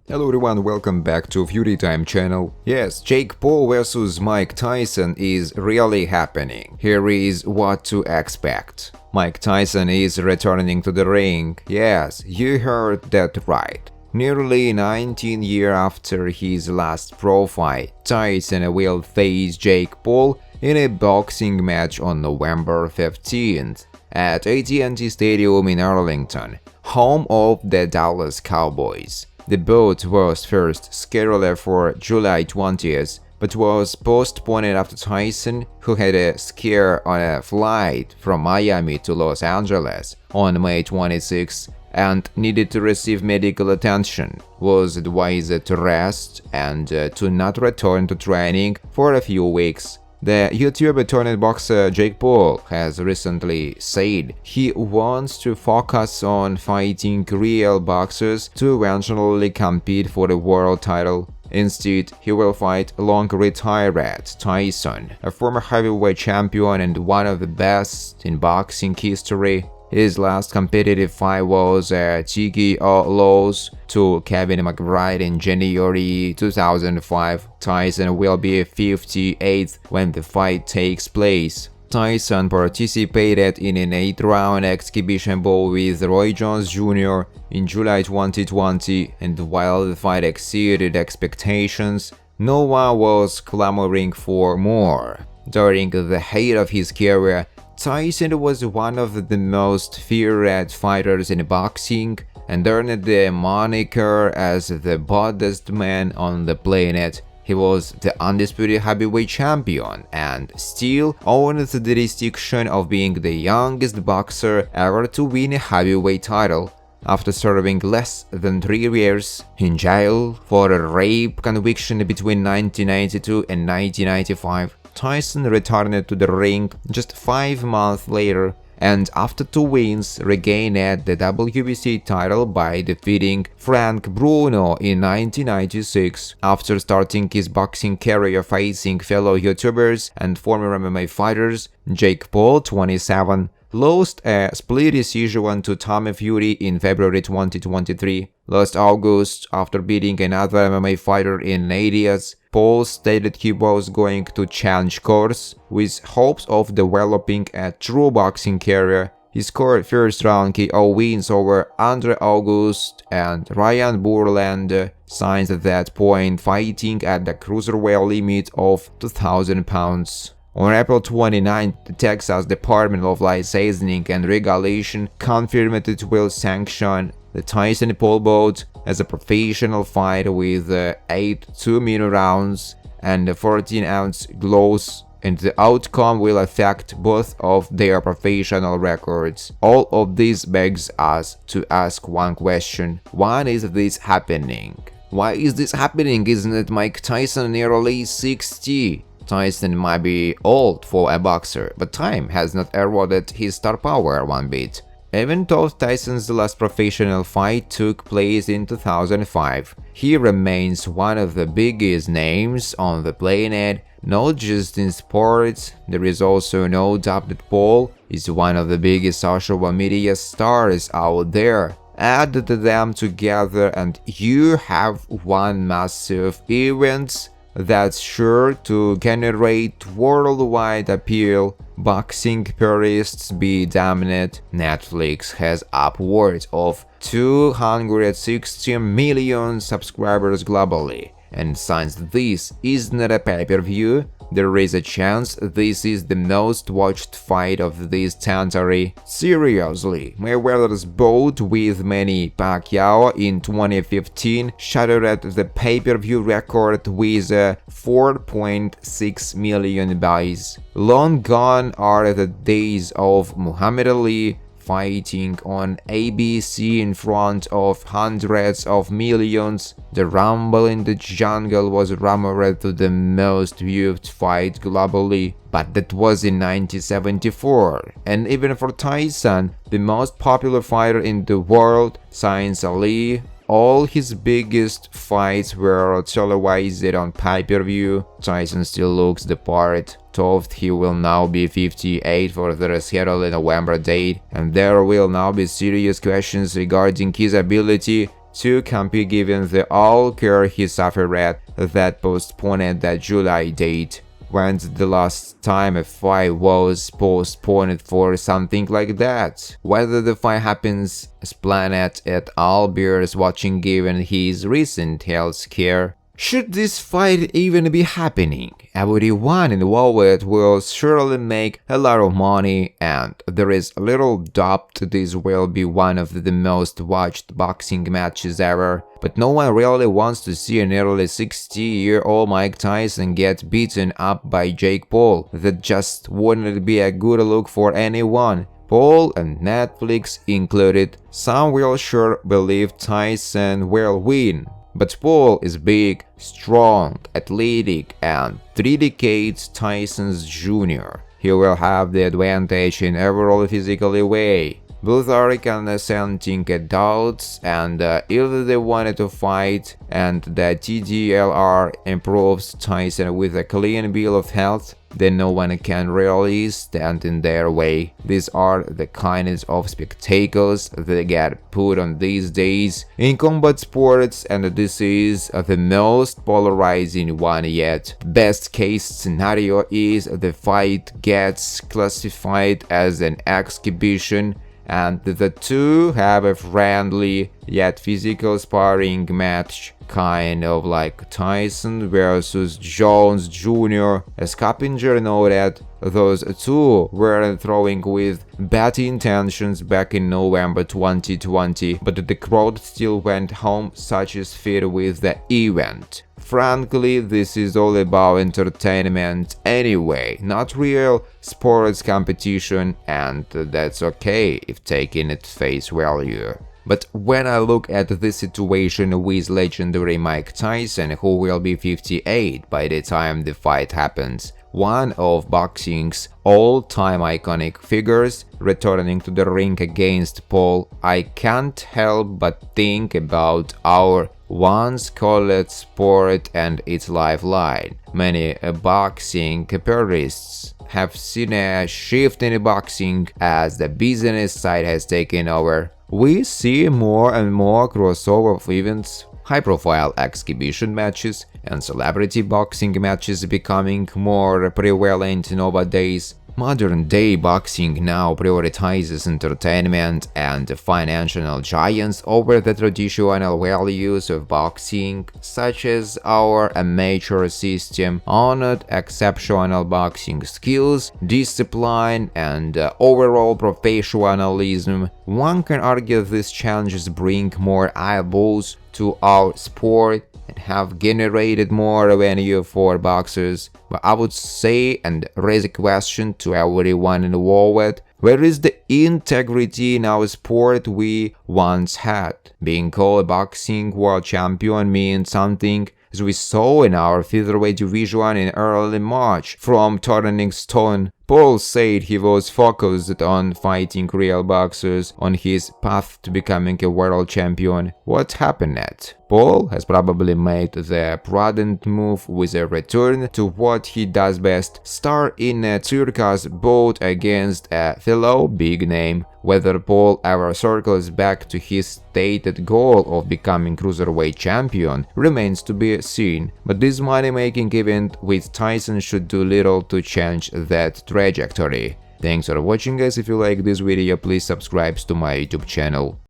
Hello everyone, welcome back to Fury Time channel. Yes, Jake Paul vs Mike Tyson is really happening. Here is what to expect. Mike Tyson is returning to the ring. Yes, you heard that right. Nearly 19 years after his last pro fight, Tyson will face Jake Paul in a boxing match on November 15th at AT&T Stadium in Arlington, home of the Dallas Cowboys. The bout was first scheduled for July 20th, but was postponed after Tyson, who had a scare on a flight from Miami to Los Angeles on May 26 and needed to receive medical attention, was advised to rest and to not return to training for a few weeks. The YouTuber turned boxer Jake Paul has recently said he wants to focus on fighting real boxers to eventually compete for the world title. Instead, he will fight long-retired Tyson, a former heavyweight champion and one of the best in boxing history. His last competitive fight was a TKO loss to Kevin McBride in January 2005. Tyson will be 58th when the fight takes place. Tyson participated in an 8-round exhibition bout with Roy Jones Jr. in July 2020, and while the fight exceeded expectations, no one was clamoring for more. During the height of his career, Tyson was one of the most feared fighters in boxing and earned the moniker as the baddest man on the planet. He was the undisputed heavyweight champion and still owned the distinction of being the youngest boxer ever to win a heavyweight title. After serving less than 3 years in jail for a rape conviction between 1992 and 1995, Tyson returned to the ring just 5 months later and after 2 wins regained the WBC title by defeating Frank Bruno in 1996. After starting his boxing career facing fellow YouTubers and former MMA fighters, Jake Paul, 27, lost a split decision to Tommy Fury in February 2023. Last August, after beating another MMA fighter in Nadias, Paul stated he was going to change course with hopes of developing a true boxing career. He scored first-round KO wins over Andre August and Ryan Bourland, signs at that point fighting at the cruiserweight limit of 2,000 pounds. On April 29, the Texas Department of Licensing and Regulation confirmed it will sanction the Tyson-Paul bout as a professional fight with 8 2-minute rounds and 14-ounce gloves, and the outcome will affect both of their professional records. All of this begs us to ask one question: why is this happening? Why is this happening? Isn't it Mike Tyson nearly 60? Tyson might be old for a boxer, but time has not eroded his star power one bit. Even though Tyson's last professional fight took place in 2005, he remains one of the biggest names on the planet, not just in sports. There is also no doubt that Paul is one of the biggest social media stars out there. Add them together and you have one massive event that's sure to generate worldwide appeal. Boxing purists be damned. Netflix has upwards of 260 million subscribers globally, and since this isn't a pay-per-view, there is a chance this is the most watched fight of this century. Seriously, Mayweather's bout with Manny Pacquiao in 2015 shattered the pay-per-view record with 4.6 million buys. Long gone are the days of Muhammad Ali fighting on ABC in front of hundreds of millions. The Rumble in the Jungle was rumored to the most viewed fight globally, but that was in 1974. And even for Tyson, the most popular fighter in the world, since Ali, all his biggest fights were televised on pay-per-view. Tyson still looks the part. Told he will now be 58 for the rescheduled November date, and there will now be serious questions regarding his ability to compete given the all-care he suffered at that postponed that July date. When's the last time a fight was postponed for something like that? Whether the fight happens as planned at all bears watching given his recent health care. Should this fight even be happening, everyone involved will surely make a lot of money, and there is little doubt this will be one of the most watched boxing matches ever. But no one really wants to see an nearly 60-year-old Mike Tyson get beaten up by Jake Paul. That just wouldn't be a good look for anyone. Paul and Netflix included. Some will sure believe Tyson will win. But Paul is big, strong, athletic, and 3 decades Tyson's junior. He will have the advantage in overall physical way. Both are consenting adults, and if they wanted to fight and the TDLR improves Tyson with a clean bill of health, then no one can really stand in their way. These are the kinds of spectacles that get put on these days in combat sports, and this is the most polarizing one yet. Best case scenario is the fight gets classified as an exhibition, and the two have a friendly yet physical sparring match, kind of like Tyson versus Jones Jr. As Coppinger noted, those two were throwing with bad intentions back in November 2020, but the crowd still went home satisfied with the event. Frankly, this is all about entertainment anyway, not real sports competition, and that's okay if taken at face value. But when I look at this situation with legendary Mike Tyson, who will be 58 by the time the fight happens, one of boxing's all-time iconic figures, returning to the ring against Paul, I can't help but think about our once called sport and its lifeline. Many boxing purists have seen a shift in boxing as the business side has taken over. We see more and more crossover of events, high-profile exhibition matches, and celebrity boxing matches becoming more prevalent nowadays. Modern-day boxing now prioritizes entertainment and financial giants over the traditional values of boxing, such as our amateur system, honored exceptional boxing skills, discipline, and overall professionalism. One can argue these changes bring more eyeballs to our sport and have generated more revenue for boxers, but I would say and raise a question to everyone involved: where is the integrity in our sport we once had? Being called a boxing world champion means something, as we saw in our featherweight division in early March from Turning Stone. Paul said he was focused on fighting real boxers on his path to becoming a world champion. What happened next? Paul has probably made the prudent move with a return to what he does best, star in a circus bout against a fellow big name. Whether Paul ever circles back to his stated goal of becoming cruiserweight champion remains to be seen, but this money-making event with Tyson should do little to change that trajectory. Thanks for watching guys. If you like this video, please subscribe to my YouTube channel.